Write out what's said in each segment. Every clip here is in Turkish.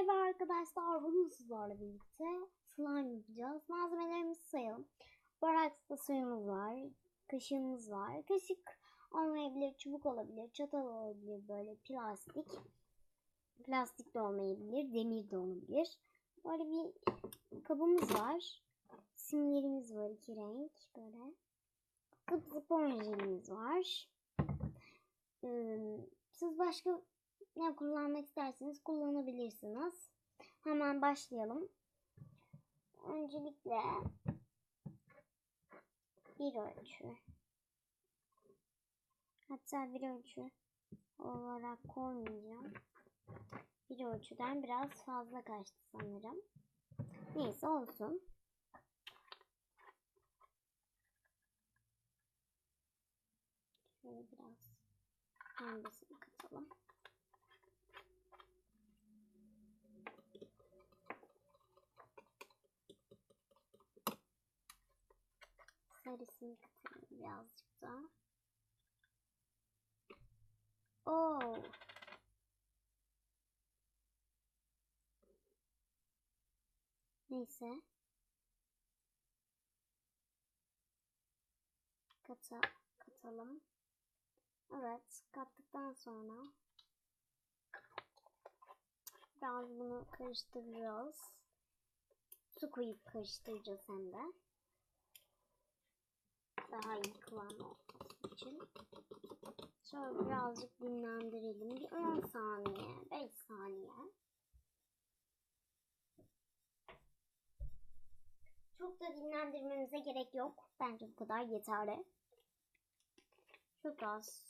Merhaba arkadaşlar, bugün sizlerle birlikte slime yapacağız. Malzemelerimizi sayalım. Borakslı suyumuz var, kaşığımız var. Kaşık olmayabilir, çubuk olabilir, çatal olabilir, böyle plastik. Plastik de olmayabilir, demir de olabilir. Böyle bir kabımız var. Simlerimiz var, 2 renk böyle. Sponjimiz var. Siz başka ne kullanmak isterseniz kullanabilirsiniz. Hemen başlayalım. Öncelikle bir ölçü. Hatta bir ölçü olarak koymayacağım. Bir ölçüden biraz fazla kaçtı sanırım. Neyse olsun. Şöyle biraz pembesini katalım. Sarısını katalım birazcık daha. Oo. Neyse. Katalım. Evet, kattıktan sonra biraz bunu karıştıracağız. Su koyup karıştıracağız hem de. Daha iyi kıvam olması için. Şöyle birazcık dinlendirelim. Bir 10 saniye, 5 saniye. Çok da dinlendirmemize gerek yok. Bence bu kadar yeterli. Çok az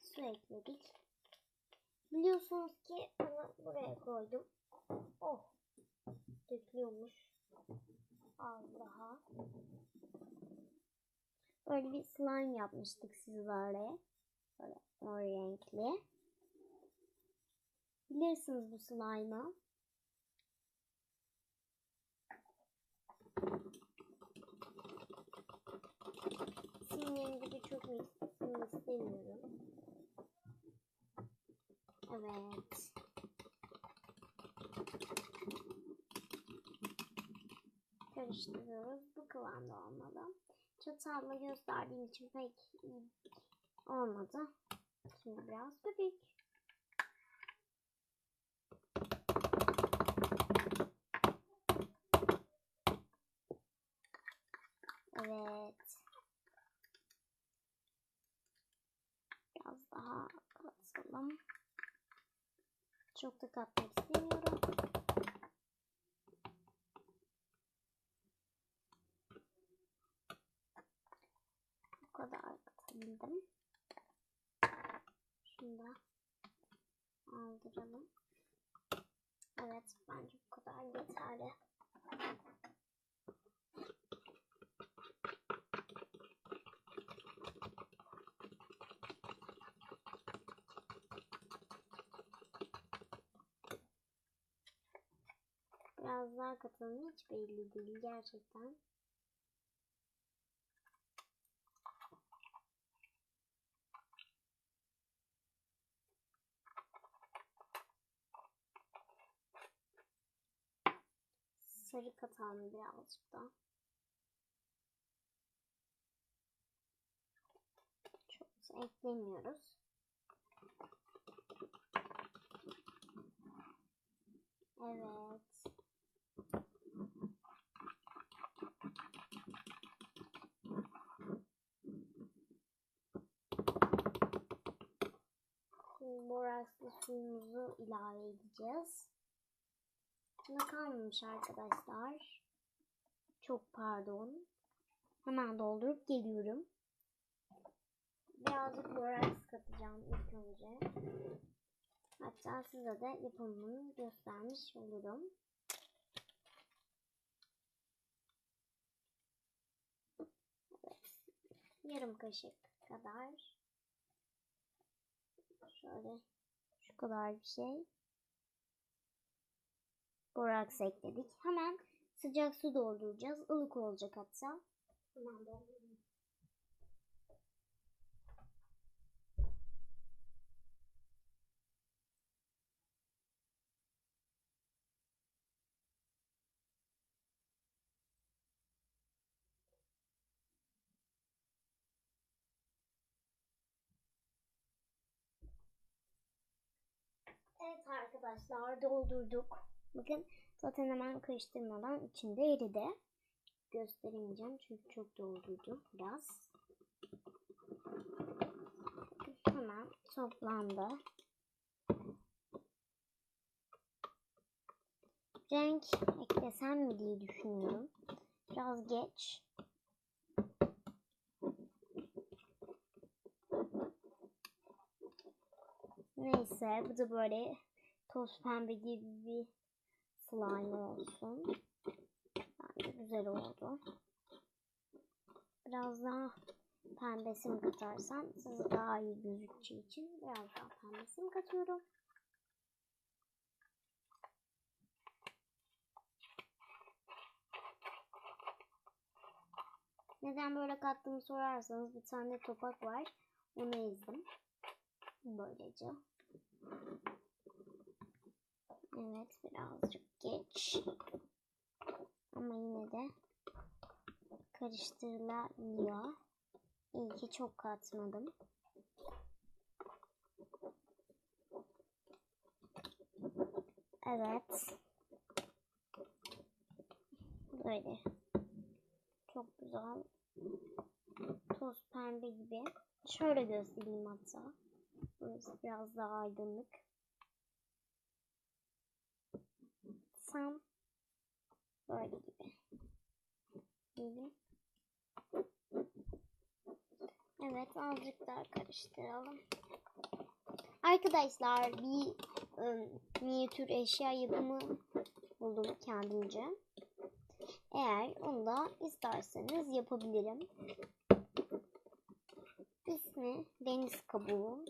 su ekledik. Biliyorsunuz ki onu buraya koydum. Oh, dökülüyormuş. Az daha. Böyle bir slime yapmıştık sizlerle. Böyle mor renkli. Bilirsiniz bu slime'ı. Simli'nin gibi çok simli istemiyorum. Evet. Karıştırıyoruz. Bu kıvamda olmalı. Çatalla gösterdiğim için pek iyi olmadı. Şimdi biraz köpük. Evet. Biraz daha katalım. Çok da katmak istemiyorum. Bu kadar katabildim. Şunu da aldıralım. Evet, bence bu kadar yeterli. Biraz daha katalım, hiç belli değil gerçekten. Sarı katalım birazcık da. Çok eklemiyoruz. Evet. Şimdi borakslı suyumuzu ilave edeceğiz. Buna kalmamış arkadaşlar. Çok pardon. Hemen doldurup geliyorum. Birazcık boraks katacağım ilk önce. Hatta size de yapımını göstermiş olurum. Evet. Yarım kaşık kadar. Şöyle şu kadar bir şey. Boraks ekledik. Hemen sıcak su dolduracağız. Ilık olacak hatta. Hemen dolduralım. Arkadaşlar doldurduk. Bakın zaten hemen karıştırmadan içinde eridi. Gösteremeyeceğim çünkü çok doldurdum biraz. Hemen toplandı. Renk eklesem mi diye düşünüyorum. Biraz geç. Neyse bu da böyle toz pembe gibi bir slime olsun. Bence güzel oldu. Biraz daha pembesini katarsam size daha iyi gözükeceği için biraz daha pembesini katıyorum. Neden böyle kattığımı sorarsanız bir tane topak var. Onu ezdim. Böylece. Evet birazcık geç. Ama yine de karıştırılıyor. İyi ki çok katmadım. Evet. Böyle. Çok güzel. Toz pembe gibi. Şöyle göstereyim hatta. Burası biraz daha aydınlık. Sam böyle gibi. Gelin. Evet azıcık daha karıştıralım. Arkadaşlar bir minyatür eşya yapımı buldum kendimce. Eğer onu da isterseniz yapabilirim. İsmi deniz kabuğu.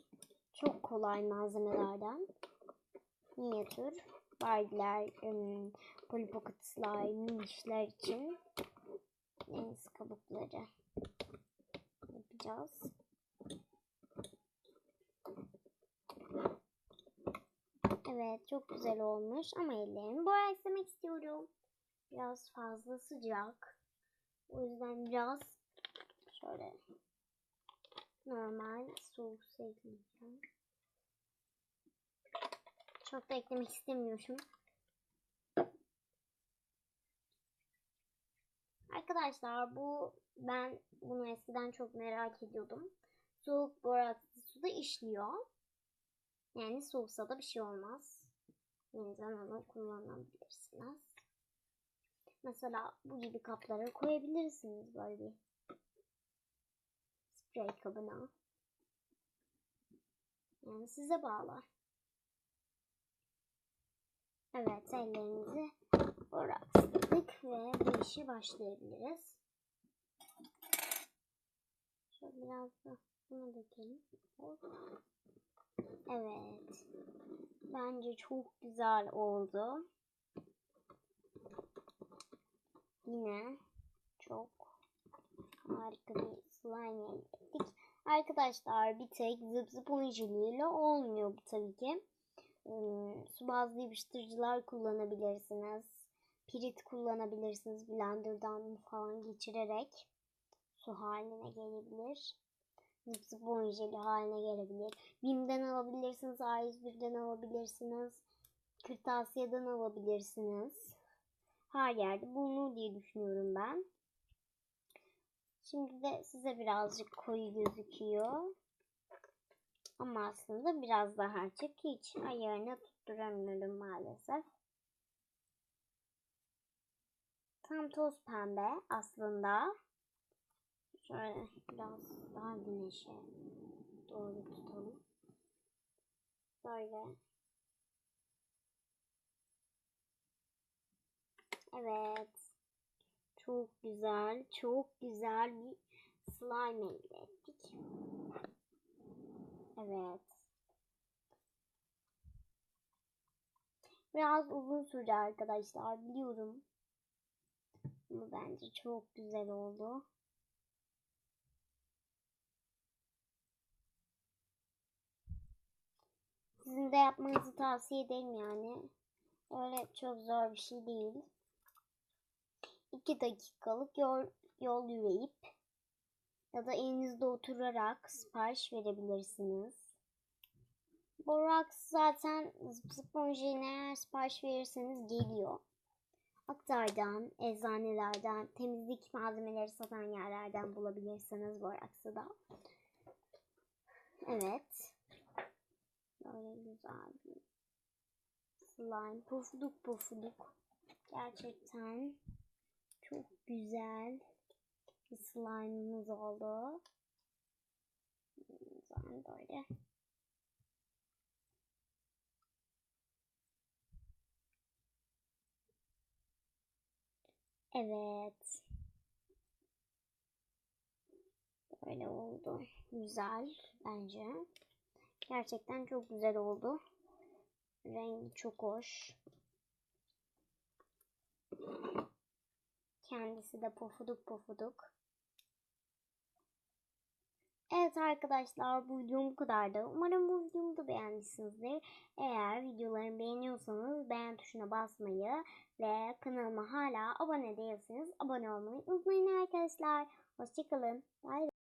Çok kolay malzemelerden. Minyatür. Barbiler, polipocketlar, minişler için deniz kabukları yapacağız. Evet çok güzel olmuş ama ellerimi boyamak istiyorum. Biraz fazla sıcak. O yüzden biraz şöyle normal soğuk su ekleyeceğim. Çok da eklemek istemiyorum. Arkadaşlar ben bunu eskiden çok merak ediyordum. Soğuk boraklı suda işliyor. Yani soğuksa da bir şey olmaz. Yeniden onu kullanabilirsiniz. Mesela bu gibi kaplara koyabilirsiniz böyle bir sprey kabına. Yani size bağlı. Evet ellerinizi boraksladık ve bu işe başlayabiliriz. Şöyle biraz da bunu dökelim. Evet. Bence çok güzel oldu. Yine çok harika bir slime elde ettik. Arkadaşlar bir tek zıp zıp oyunculuğuyla olmuyor bu tabii ki. Su bazlı yapıştırıcılar kullanabilirsiniz. Pirit kullanabilirsiniz. Blender'dan falan geçirerek su haline gelebilir. Zıp zıp oyunculu haline gelebilir. Bim'den alabilirsiniz. A101'den alabilirsiniz. Kırtasiye'den alabilirsiniz. Her yerde bulunur diye düşünüyorum ben. Şimdi de size birazcık koyu gözüküyor. Ama aslında biraz daha açık. Hiç ayarını tutturamıyorum maalesef. Tam toz pembe aslında. Şöyle biraz daha güneşe doğru tutalım. Böyle. Evet. Çok güzel, çok güzel bir slime elde ettik. Evet. Biraz uzun sürdü arkadaşlar biliyorum. Ama bence çok güzel oldu. Sizin de yapmanızı tavsiye ederim yani. Öyle çok zor bir şey değil. 2 dakikalık yol yürüyüp ya da evinizde oturarak sipariş verebilirsiniz. Boraks zaten sponjine eğer sipariş verirseniz geliyor. Aktar'dan, eczanelerden, temizlik malzemeleri satan yerlerden bulabilirsiniz boraksı da. Evet. Böyle güzel bir slime. Pufuduk pufuduk. Gerçekten çok güzel bir slime'ımız oldu. Böyle. Evet. Böyle oldu. Güzel bence. Gerçekten çok güzel oldu. Rengi çok hoş. Kendisi de pofuduk pofuduk. Evet arkadaşlar, bu videom bu kadardı. Umarım bu videomu da beğenmişsinizdir. Eğer videolarımı beğeniyorsanız beğen tuşuna basmayı ve kanalıma hala abone değilseniz abone olmayı unutmayın arkadaşlar. Hoşçakalın. Bye.